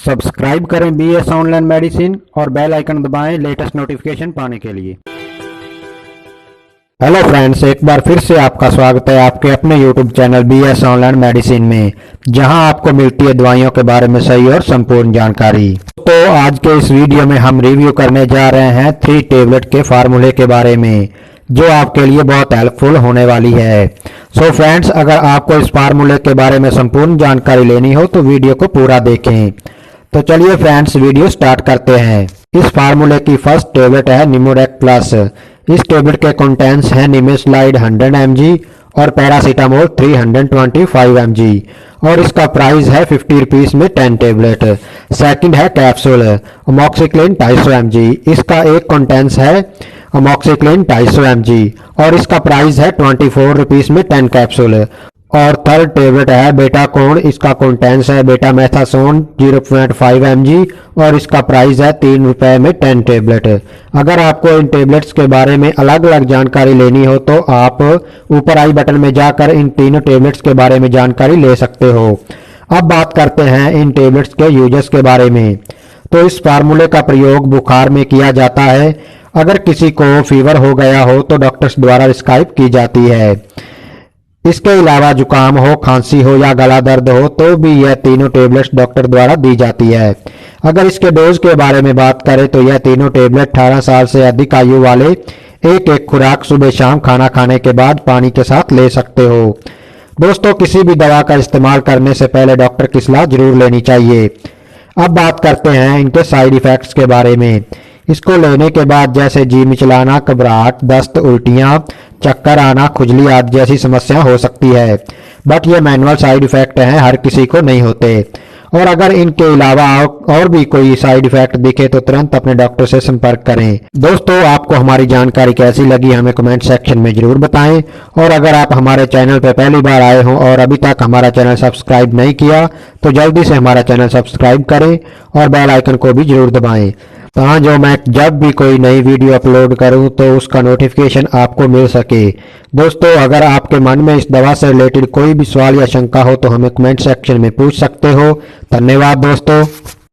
Subscribe करें BS online medicine और bell icon दबाएं लेटेस्ट नोटिफिकेशन पाने के लिए। हेलो फ्रेंड्स, एक बार फिर से आपका स्वागत है आपके अपने YouTube channel BS online medicine में, जहां आपको मिलती है दवाइयों के बारे में सही और संपूर्ण जानकारी। तो आज के इस वीडियो में हम रिव्यू करने जा रहे हैं 3 टेबलेट के फार्मूले के बारे में, जो आपके लिए बहुत हेल्पफुल होने वाली है। सो फ्रेंड्स, अगर आपको इस फार्मूले के बारे में संपूर्ण जानकारी लेनी हो तो वीडियो को पूरा देखें। तो चलिए फ्रेंड्स, वीडियो स्टार्ट करते हैं। इस फार्मूले की फर्स्ट टेबलेट है निमोडेक प्लस। इस टेबलेट के कंटेंट्स हैं निमेस्लाइड 100 mg और पैरासीटामोल 325 mg और इसका प्राइस है 50 रुपीज में 10 टेबलेट। सेकंड है कैप्सूल अमोक्सिक्लिन 250 mg। इसका एक कंटेंट्स है अमोक्सिक्लिन 250 mg और इसका प्राइस है 24 रुपीज में 10 कैप्सूल। और थर्ड टेबलेट है बेटाकोन। इसका कंटेंट्स है बेटामेथासोन 0.5 mg और इसका प्राइस है 3 रुपए में 10 टेबलेट। अगर आपको इन टेबलेट्स के बारे में अलग अलग जानकारी लेनी हो तो आप ऊपर आई बटन में जाकर इन तीनों टेबलेट्स के बारे में जानकारी ले सकते हो। अब बात करते हैं इन टेबलेट्स के यूजेस के बारे में। तो इस फार्मूले का प्रयोग बुखार में किया जाता है। अगर किसी को फीवर हो गया हो तो डॉक्टर्स द्वारा प्रिस्क्राइब की जाती है। इसके अलावा जुकाम हो, खांसी हो या गला दर्द हो तो भी यह तीनों टेबलेट्स डॉक्टर द्वारा दी जाती है। अगर इसके डोज के बारे में बात करें तो यह तीनों टेबलेट 18 साल से अधिक आयु वाले एक खुराक सुबह शाम खाना खाने के बाद पानी के साथ ले सकते हो। दोस्तों, किसी भी दवा का इस्तेमाल करने से पहले डॉक्टर की सलाह जरूर लेनी चाहिए। अब बात करते हैं इनके साइड इफेक्ट्स के बारे में। इसको लेने के बाद जैसे जी मिचलाना, घबराहट, दस्त, उल्टियां, चक्कर आना, खुजली आदि जैसी समस्या हो सकती है, बट ये मैनुअल साइड इफेक्ट हैं, हर किसी को नहीं होते। और अगर इनके अलावा और भी कोई साइड इफेक्ट दिखे तो तुरंत अपने डॉक्टर से संपर्क करें। दोस्तों, आपको हमारी जानकारी कैसी लगी हमें कमेंट सेक्शन में जरूर बताएं। और अगर आप हमारे चैनल पर पहली बार आए हों और अभी तक हमारा चैनल सब्सक्राइब नहीं किया तो जल्दी से हमारा चैनल सब्सक्राइब करें और बेल आइकन को भी जरूर दबाएं, ताकि जो मैं जब भी कोई नई वीडियो अपलोड करूं तो उसका नोटिफिकेशन आपको मिल सके। दोस्तों, अगर आपके मन में इस दवा से रिलेटेड कोई भी सवाल या शंका हो तो हमें कमेंट सेक्शन में पूछ सकते हो। धन्यवाद दोस्तों।